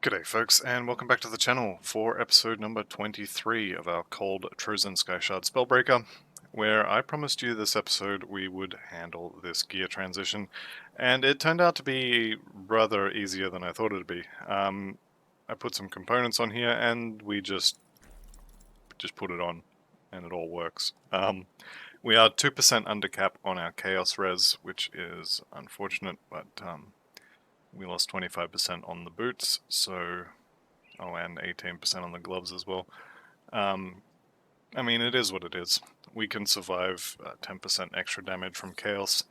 G'day folks, and welcome back to the channel for episode number 23 of our Cold Trozan Skyshard Spellbreaker, where I promised you this episode we would handle this gear transition, and it turned out to be rather easier than I thought it would be. I put some components on here, and we just put it on, and it all works. We are 2% under cap on our Chaos Res, which is unfortunate, but we lost 25% on the boots, so... Oh, and 18% on the gloves as well. I mean, it is what it is. We can survive 10% extra damage from Chaos,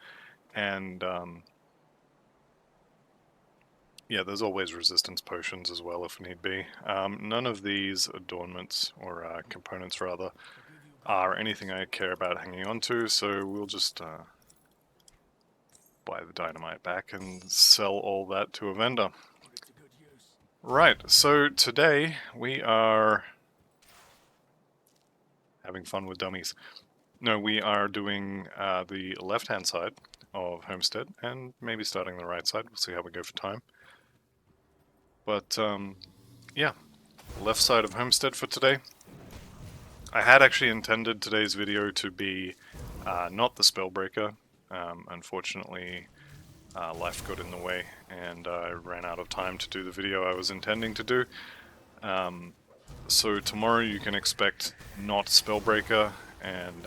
and yeah, there's always resistance potions as well if need be. None of these adornments, or components rather, are anything I care about hanging on to, so we'll just buy the dynamite back and sell all that to a vendor. Right, so today we are having fun with dummies. No, we are doing the left-hand side of Homestead, and maybe starting the right side. We'll see how we go for time. But, yeah, left side of Homestead for today. I had actually intended today's video to be not the Spellbreaker. Unfortunately, life got in the way, and I ran out of time to do the video I was intending to do. So tomorrow you can expect not Spellbreaker, and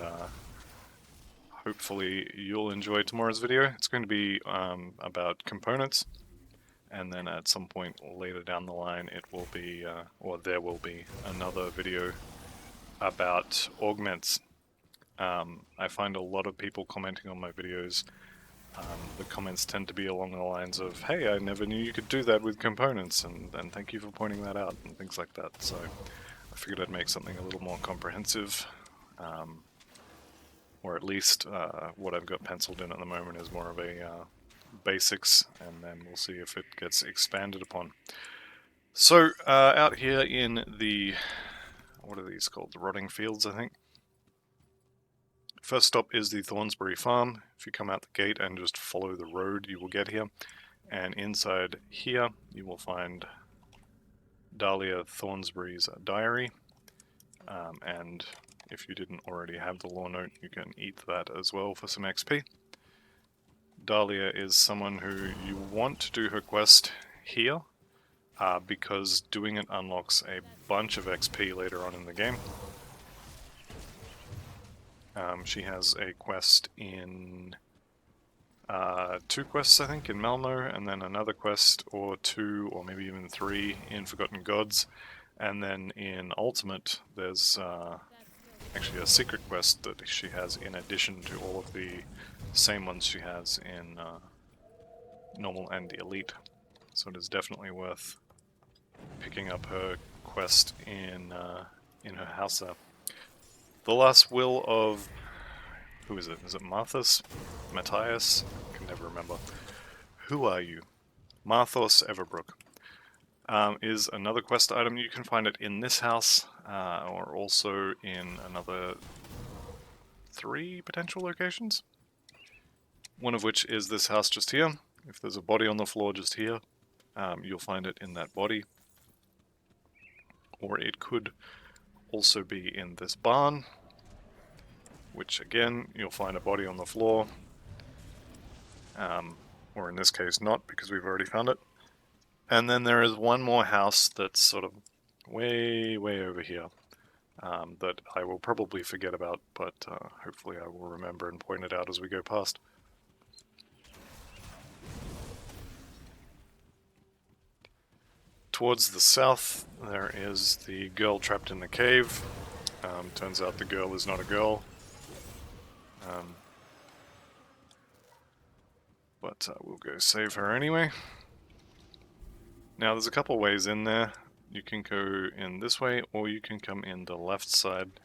hopefully you'll enjoy tomorrow's video. It's going to be about components, and then at some point later down the line it will be, or there will be, another video about augments. I find a lot of people commenting on my videos. The comments tend to be along the lines of, hey, I never knew you could do that with components, and thank you for pointing that out, and things like that. So I figured I'd make something a little more comprehensive, or at least what I've got penciled in at the moment is more of a basics, and then we'll see if it gets expanded upon. So out here in the, what are these called? The rotting fields, I think. First stop is the Thornsbury Farm. If you come out the gate and just follow the road, you will get here. And inside here, you will find Dahlia Thornsbury's diary. And if you didn't already have the lore note, you can eat that as well for some XP. Dahlia is someone who you want to do her quest here, because doing it unlocks a bunch of XP later on in the game. She has a quest in... 2 quests, I think, in Malmo, and then another quest or 2, or maybe even 3 in Forgotten Gods. And then in Ultimate, there's actually a secret quest that she has in addition to all of the same ones she has in Normal and the Elite. So it is definitely worth picking up her quest in her house there. The last will of... who is it? Is it Marthas? Matthias? I can never remember. Who are you? Marthos Everbrook. Is another quest item. You can find it in this house, or also in another 3 potential locations. One of which is this house just here. If there's a body on the floor just here, you'll find it in that body. Or it could also be in this barn, which again, you'll find a body on the floor. Or in this case not, because we've already found it. And then there is one more house that's sort of way over here, that I will probably forget about, but hopefully I will remember and point it out as we go past. Towards the south, there is the girl trapped in the cave. Turns out the girl is not a girl. But we'll go save her anyway. Now there's a couple ways in there. You can go in this way, or you can come in the left side.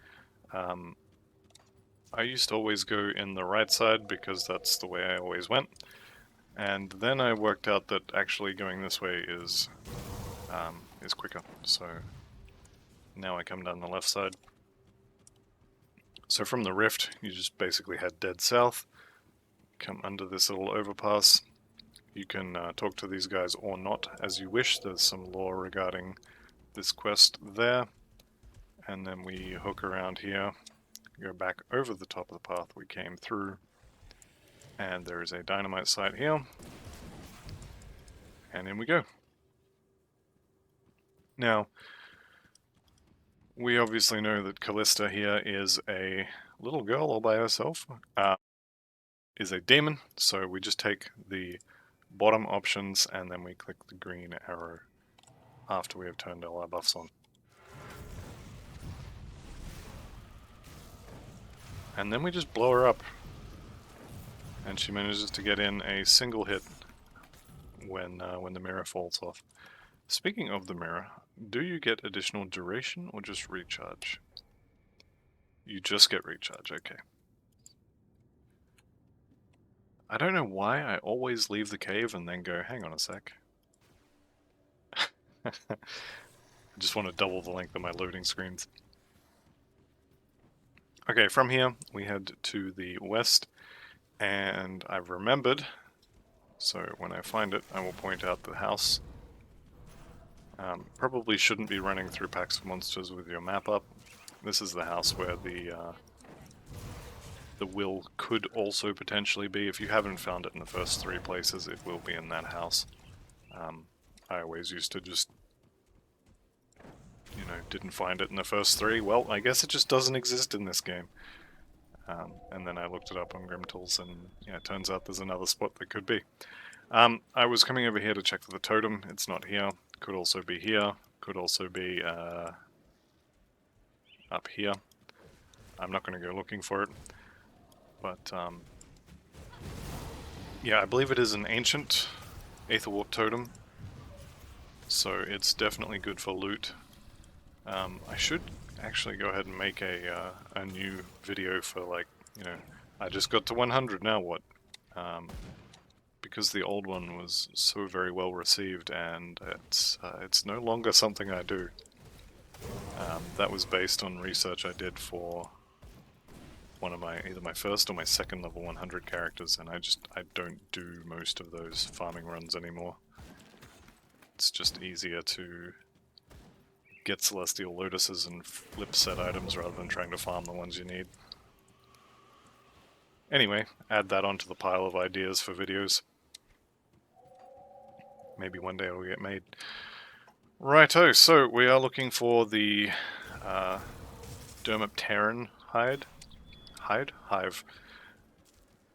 I used to always go in the right side because that's the way I always went. And then I worked out that actually going this way is quicker. So now I come down the left side. So from the rift, you just basically head dead south, come under this little overpass. You can talk to these guys or not as you wish. There's some lore regarding this quest there. And then we hook around here, go back over the top of the path we came through, and there is a dynamite site here. And in we go. Now, we obviously know that Callista here is a little girl all by herself, is a demon, so we just take the bottom options and then we click the green arrow after we have turned all our buffs on. And then we just blow her up, and she manages to get in a single hit when the mirror falls off. Speaking of the mirror, do you get additional duration or just recharge? You just get recharge, okay. I don't know why I always leave the cave and then go, hang on a sec. I just want to double the length of my loading screens. Okay, from here we head to the west, and I've remembered, so when I find it I will point out the house. Probably shouldn't be running through packs of monsters with your map up. This is the house where the will could also potentially be. If you haven't found it in the first 3 places, it will be in that house. I always used to just, didn't find it in the first 3. Well, I guess it just doesn't exist in this game. And then I looked it up on Grimtools, and yeah, it turns out there's another spot that could be. I was coming over here to check for the totem. It's not here. Could also be here. Could also be up here. I'm not going to go looking for it. But, yeah, I believe it is an ancient Aetherwarp totem. So it's definitely good for loot. I should actually go ahead and make a new video for, like, I just got to 100, now what? Because the old one was so very well received, and it's no longer something I do. That was based on research I did for one of either my first or my second level 100 characters, and I don't do most of those farming runs anymore. It's just easier to get Celestial Lotuses and flip set items rather than trying to farm the ones you need. Anyway, add that onto the pile of ideas for videos. Maybe one day it'll get made. Righto, so we are looking for the Dermapteran Hive,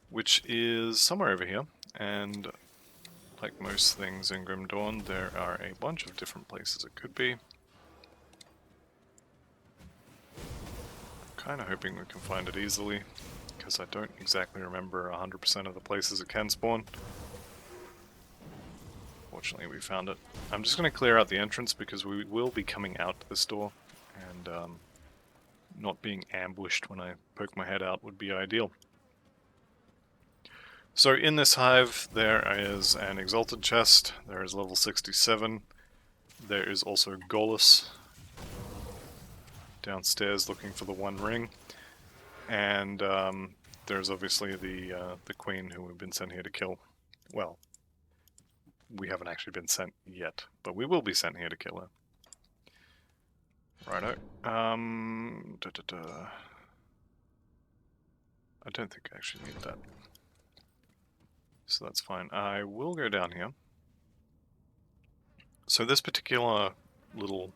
which is somewhere over here, and like most things in Grim Dawn, there are a bunch of different places it could be. Kind of hoping we can find it easily, because I don't exactly remember 100% of the places it can spawn. Fortunately, we found it. I'm just going to clear out the entrance because we will be coming out this door, and not being ambushed when I poke my head out would be ideal. So in this hive there is an exalted chest, there is level 67, there is also Golus downstairs looking for the One Ring, and there's obviously the queen who we've been sent here to kill. Well, we haven't actually been sent yet, but we will be sent here to kill her. Righto. I don't think I actually need that. So that's fine. I will go down here. So this particular little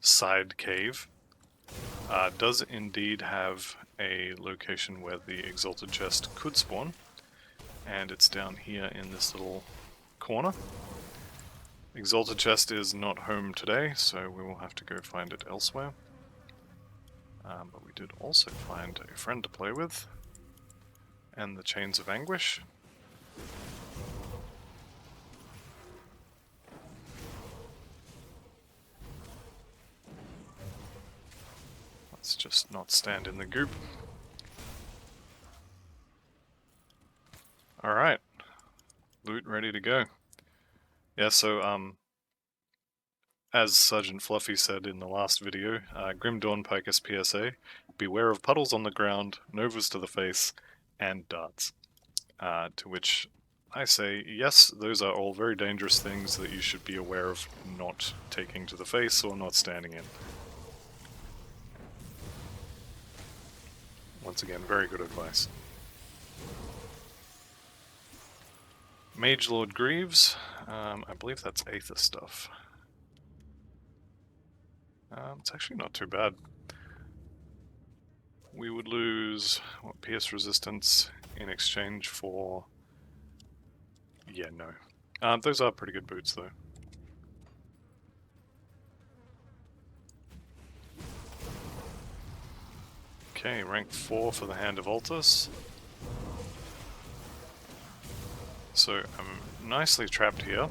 side cave does indeed have a location where the exalted chest could spawn, and it's down here in this little corner. Exalted chest is not home today, so we will have to go find it elsewhere. But we did also find a friend to play with, and the Chains of Anguish. Let's just not stand in the goop. Alright. Loot ready to go. Yeah, so, as Sergeant Fluffy said in the last video, Grim Dawn Picus PSA, beware of puddles on the ground, novas to the face, and darts. To which I say yes, those are all very dangerous things that you should be aware of not taking to the face or not standing in. Once again, very good advice. Mage Lord Greaves, I believe that's Aether stuff. It's actually not too bad. We would lose, what, pierce resistance in exchange for... Yeah, no. Those are pretty good boots, though. Okay, rank 4 for the Hand of Altus. So I'm nicely trapped here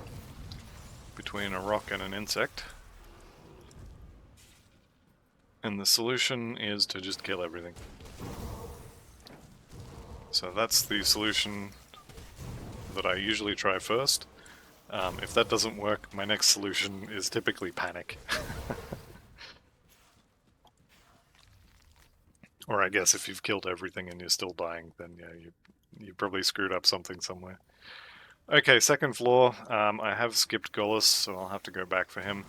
between a rock and an insect. And the solution is to just kill everything. So that's the solution that I usually try first. If that doesn't work, my next solution is typically panic. Or I guess if you've killed everything and you're still dying, then yeah, you probably screwed up something somewhere. Okay, second floor. I have skipped Golus, so I'll have to go back for him.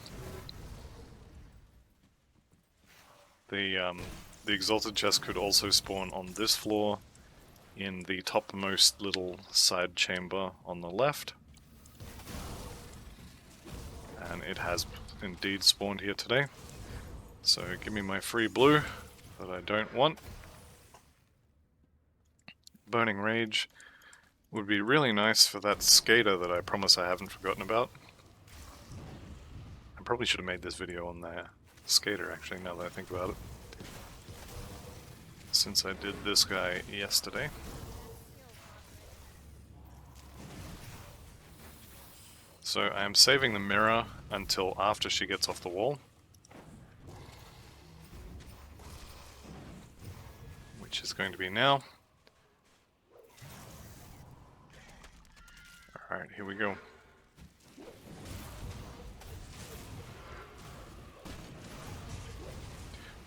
The Exalted Chest could also spawn on this floor, in the topmost little side chamber on the left. And it has indeed spawned here today. So give me my free blue that I don't want. Burning Rage would be really nice for that skater that I promise I haven't forgotten about. I probably should have made this video on the skater, actually, now that I think about it. Since I did this guy yesterday. So I am saving the mirror until after she gets off the wall. Which is going to be now. Alright, here we go.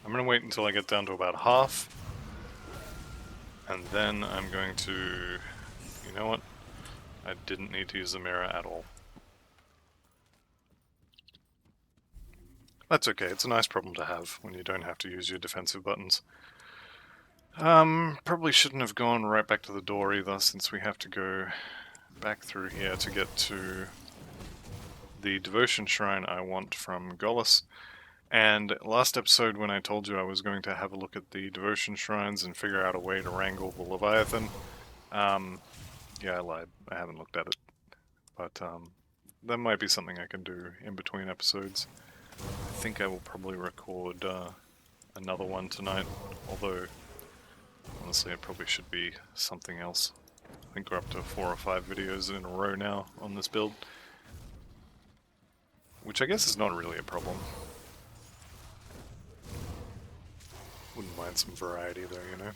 I'm going to wait until I get down to about half. And then I'm going to... You know what? I didn't need to use the mirror at all. That's okay, it's a nice problem to have when you don't have to use your defensive buttons. Probably shouldn't have gone right back to the door either, since we have to go back through here to get to the devotion shrine I want from Golus. And last episode when I told you I was going to have a look at the devotion shrines and figure out a way to wrangle the Leviathan, yeah, I lied. I haven't looked at it. But that might be something I can do in between episodes. I think I will probably record another one tonight, although honestly it probably should be something else. I think we're up to 4 or 5 videos in a row now on this build, which I guess is not really a problem. Wouldn't mind some variety though, you know.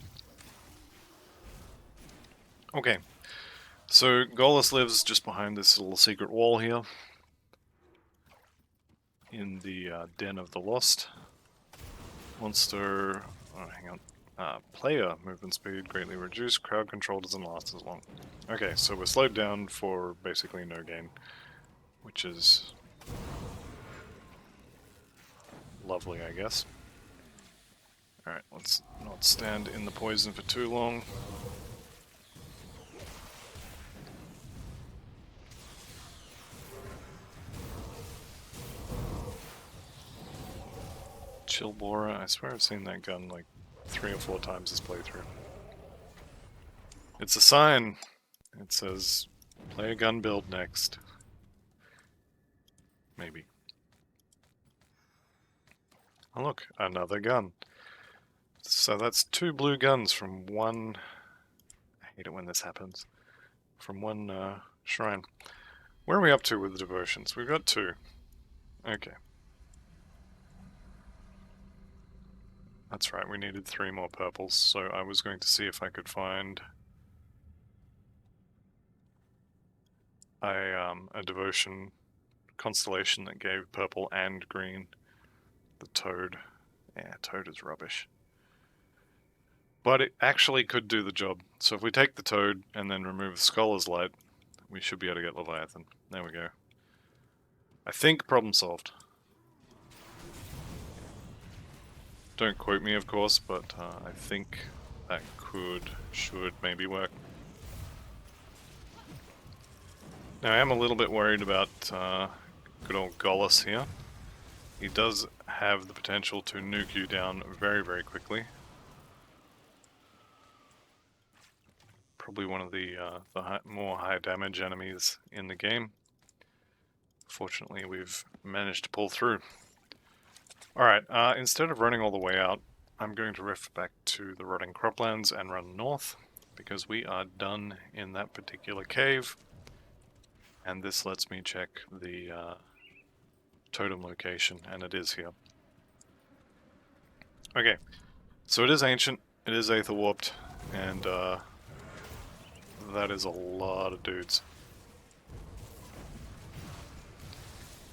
Okay, so Golus lives just behind this little secret wall here. In the Den of the Lost. Monster... Oh, hang on. Player movement speed greatly reduced. Crowd control doesn't last as long. Okay, so we're slowed down for basically no gain. Which is... lovely, I guess. Alright, let's not stand in the poison for too long. Chillbora, I swear I've seen that gun like 3 or 4 times this playthrough. It's a sign! It says, play a gun build next. Maybe. Oh look, another gun. So that's 2 blue guns from one... I hate it when this happens. From one shrine. Where are we up to with the devotions? We've got 2. Okay. That's right, we needed 3 more purples, so I was going to see if I could find a devotion constellation that gave purple and green. The toad. Yeah, toad is rubbish. But it actually could do the job. So if we take the toad and then remove the Scholar's Light, we should be able to get Leviathan. There we go. I think problem solved. Don't quote me, of course, but I think that should maybe work. Now I am a little bit worried about good old Golus here. He does have the potential to nuke you down very, very quickly. Probably one of the more high damage enemies in the game. Fortunately, we've managed to pull through. Alright, instead of running all the way out, I'm going to rift back to the rotting croplands and run north, because we are done in that particular cave. And this lets me check the totem location, and it is here. Okay, so it is ancient, it is aether warped, and that is a lot of dudes.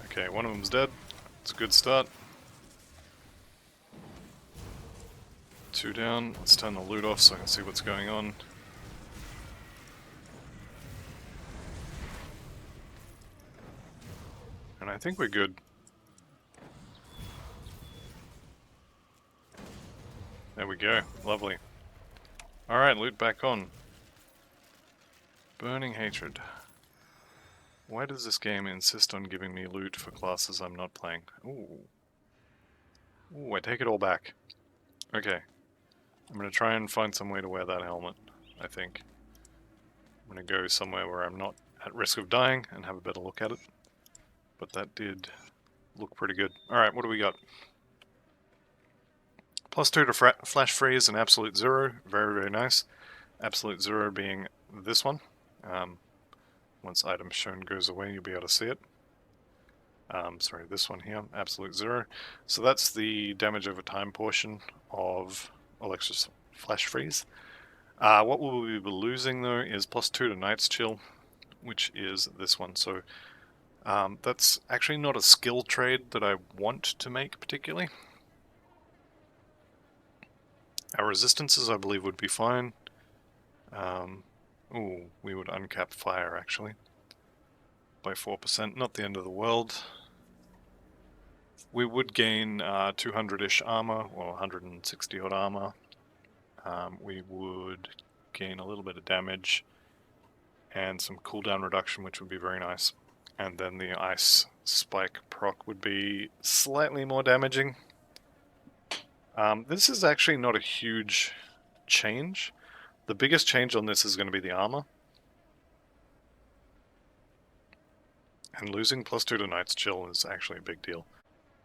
Okay, one of them's dead. It's a good start. 2 down. Let's turn the loot off so I can see what's going on. And I think we're good. There we go. Lovely. Alright, loot back on. Burning hatred. Why does this game insist on giving me loot for classes I'm not playing? Ooh. Ooh, I take it all back. Okay. I'm going to try and find some way to wear that helmet, I think. I'm going to go somewhere where I'm not at risk of dying and have a better look at it. But that did look pretty good. Alright, what do we got? +2 to flash freeze and absolute 0. Very, very nice. Absolute 0 being this one. Once item shown goes away, you'll be able to see it. Sorry, this one here, absolute 0. So that's the damage over time portion of Alexa's flash freeze. What will we be losing though is +2 to Night's Chill, which is this one. So that's actually not a skill trade that I want to make particularly. Our resistances, I believe, would be fine. Ooh, we would uncap fire actually by 4%. Not the end of the world. We would gain 200-ish armor, or 160 odd armor. We would gain a little bit of damage and some cooldown reduction, which would be very nice. And then the ice spike proc would be slightly more damaging. This is actually not a huge change. The biggest change on this is going to be the armor. And losing +2 to Night's Chill is actually a big deal.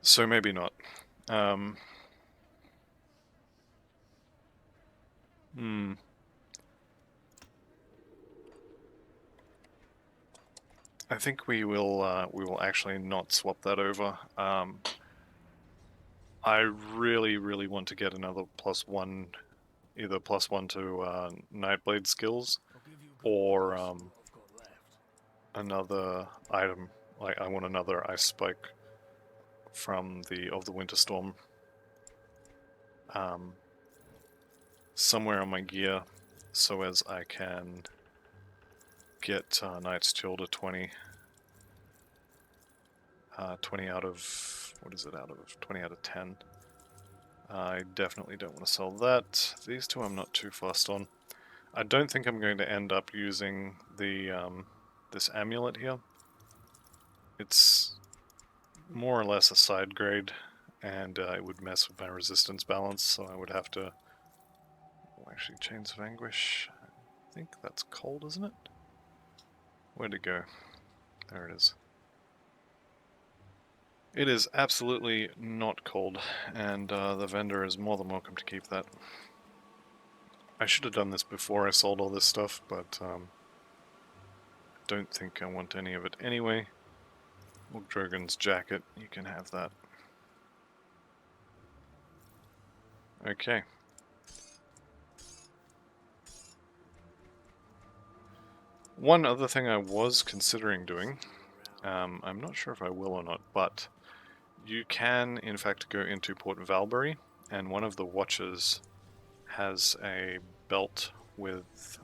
So maybe not. I think we will actually not swap that over. I really want to get another +1, either +1 to Nightblade skills, or another item. Like I want another ice spike from the Winter Storm somewhere on my gear, so as I can get Night's Chill to 20. 20 out of, what is it out of? 20 out of 10. I definitely don't want to sell that. These two I'm not too fussed on. I don't think I'm going to end up using the this amulet here. It's more or less a side grade, and it would mess with my resistance balance, so I would have to... Oh, actually, Chains of Anguish. I think that's cold, isn't it? Where'd it go? There it is. It is absolutely not cold, and the vendor is more than welcome to keep that. I should have done this before I sold all this stuff, but I don't think I want any of it anyway. Drogon's jacket, you can have that. Okay. One other thing I was considering doing, I'm not sure if I will or not, but you can in fact go into Port Valbury, and one of the watches has a belt with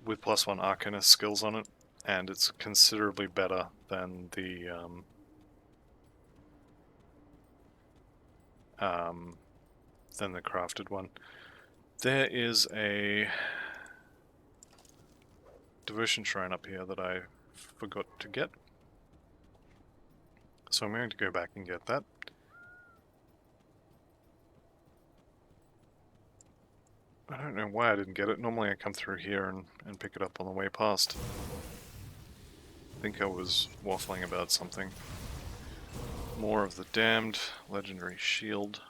with +1 Arcanist skills on it, and it's considerably better than the crafted one. There is a devotion shrine up here that I forgot to get, so I'm going to go back and get that. I don't know why I didn't get it. Normally I come through here and pick it up on the way past. I think I was waffling about something. More of the Damned, legendary shield.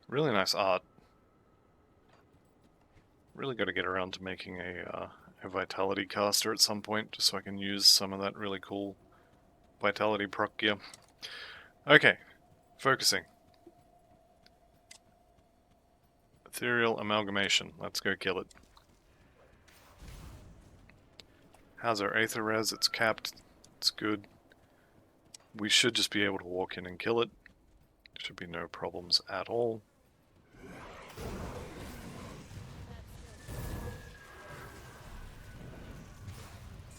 Really nice art. Really got to get around to making a vitality caster at some point, just so I can use some of that really cool vitality proc gear. Okay, focusing. Ethereal amalgamation. Let's go kill it. How's our Aether res? It's capped. It's good. We should just be able to walk in and kill it. Should be no problems at all.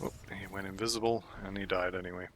Oh, he went invisible and he died anyway.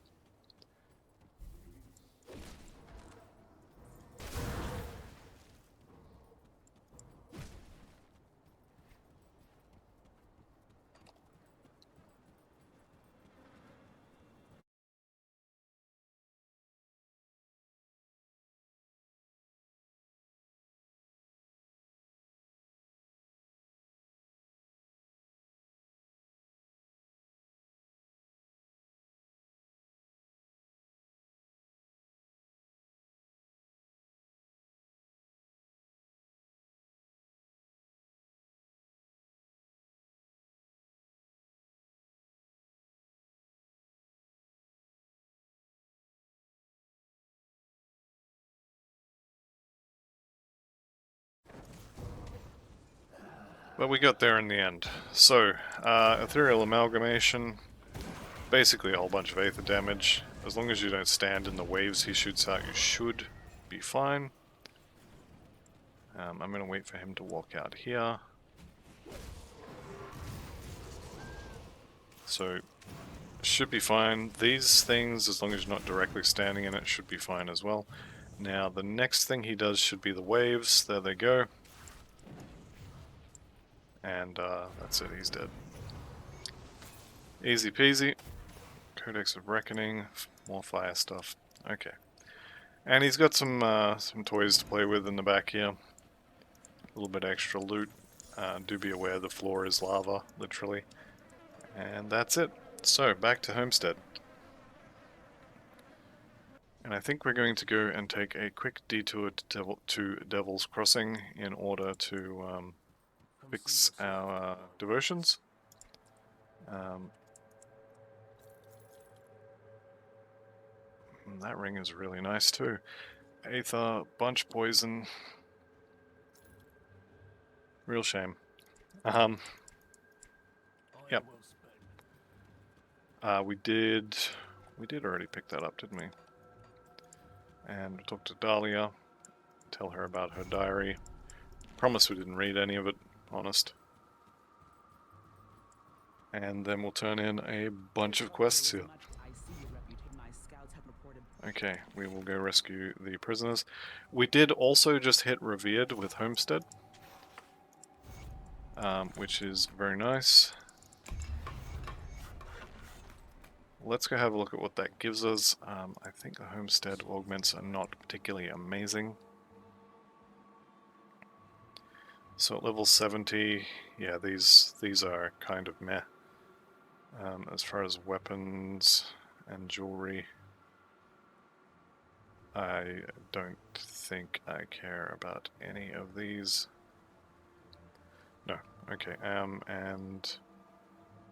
But we got there in the end. So, Ethereal Amalgamation, basically a whole bunch of Aether damage. As long as you don't stand in the waves he shoots out, you should be fine. I'm going to wait for him to walk out here. So, should be fine. These things, as long as you're not directly standing in it, should be fine as well. Now, the next thing he does should be the waves. There they go. And that's it, he's dead. Easy peasy. Codex of Reckoning, more fire stuff. Okay. And he's got some toys to play with in the back here. A little bit extra loot. Do be aware the floor is lava, literally. And that's it. So, back to Homestead. And I think we're going to go and take a quick detour to Devil's Crossing in order to fix our devotions. That ring is really nice too. Aether, bunch poison. Real shame. Yep. We did already pick that up, didn't we? And we talked to Dahlia, tell her about her diary. Promise we didn't read any of it, honest. And then we'll turn in a bunch of quests here. Okay, we will go rescue the prisoners. We did also just hit Revered with Homestead, which is very nice. Let's go have a look at what that gives us. I think the Homestead augments are not particularly amazing. So at level 70, yeah, these are kind of meh. As far as weapons and jewelry, I don't think I care about any of these. No, okay, and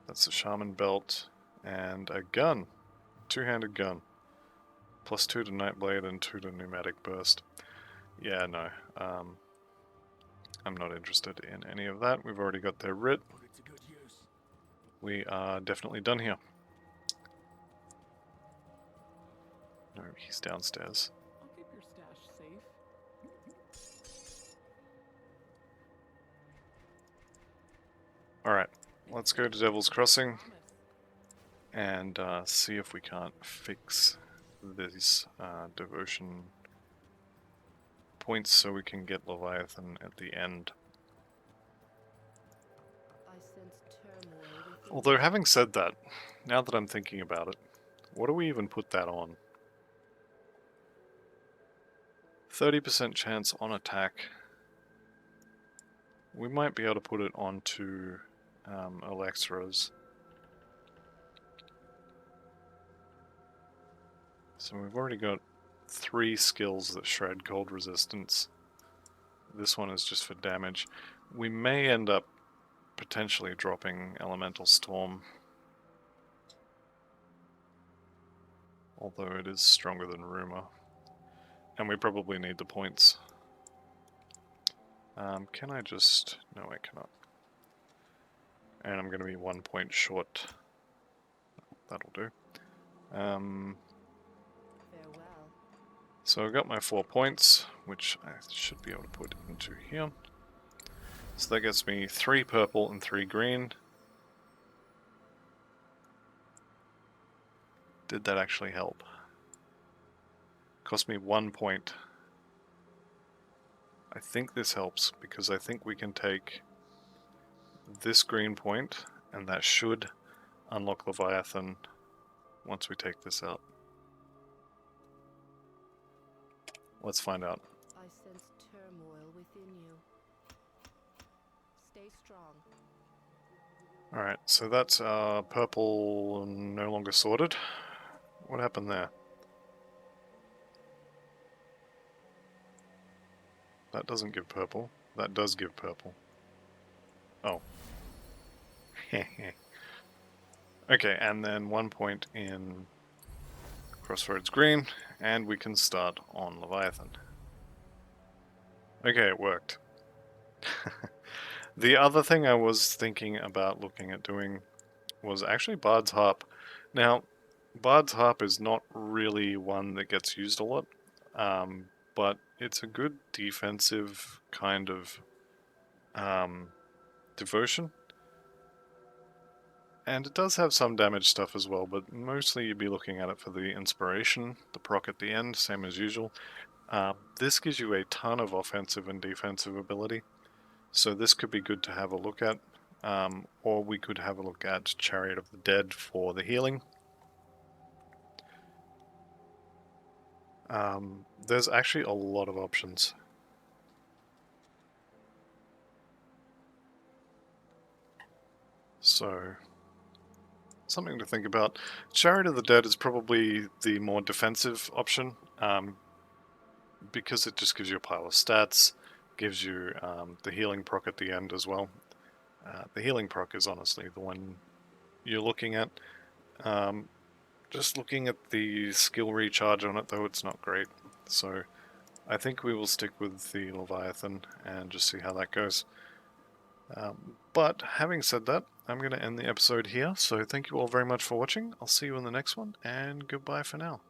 that's the Shaman Belt and a gun. Two-handed gun. +2 to Nightblade and 2 to Pneumatic Burst. Yeah, no, I'm not interested in any of that. We've already got their writ. We are definitely done here. No, he's downstairs. I'll keep your stash safe. Alright, let's go to Devil's Crossing and see if we can't fix these devotion points so we can get Leviathan at the end. Although, having said that, now that I'm thinking about it, what do we even put that on? 30% chance on attack. We might be able to put it onto Alexra's. So we've already got 3 skills that shred cold resistance. This one is just for damage. We may end up potentially dropping Elemental Storm, although it is stronger than Rumor. And we probably need the points. Can I just... no, I cannot. And I'm going to be 1 point short. That'll do. So I've got my 4 points, which I should be able to put into here. So that gets me 3 purple and 3 green. Did that actually help? Cost me 1 point. I think this helps, because I think we can take this green point, and that should unlock Leviathan once we take this out. Let's find out. I sense turmoil within you. Stay strong. Alright, so that's purple no longer sorted. What happened there? That doesn't give purple. That does give purple. Oh. Okay, and then 1 point in Crossroads Green, and we can start on Leviathan. Okay, it worked. The other thing I was thinking about looking at doing was actually Bard's Harp. Now, Bard's Harp is not really one that gets used a lot, but it's a good defensive kind of devotion. And it does have some damage stuff as well, but mostly you'd be looking at it for the inspiration, the proc at the end, same as usual. This gives you a ton of offensive and defensive ability, so this could be good to have a look at, or we could have a look at Chariot of the Dead for the healing. There's actually a lot of options. So, something to think about. Chariot of the Dead is probably the more defensive option, because it just gives you a pile of stats, gives you the healing proc at the end as well. The healing proc is honestly the one you're looking at. Just looking at the skill recharge on it though, it's not great. So I think we will stick with the Leviathan and just see how that goes. But having said that, I'm going to end the episode here, so thank you all very much for watching. I'll see you in the next one, and goodbye for now.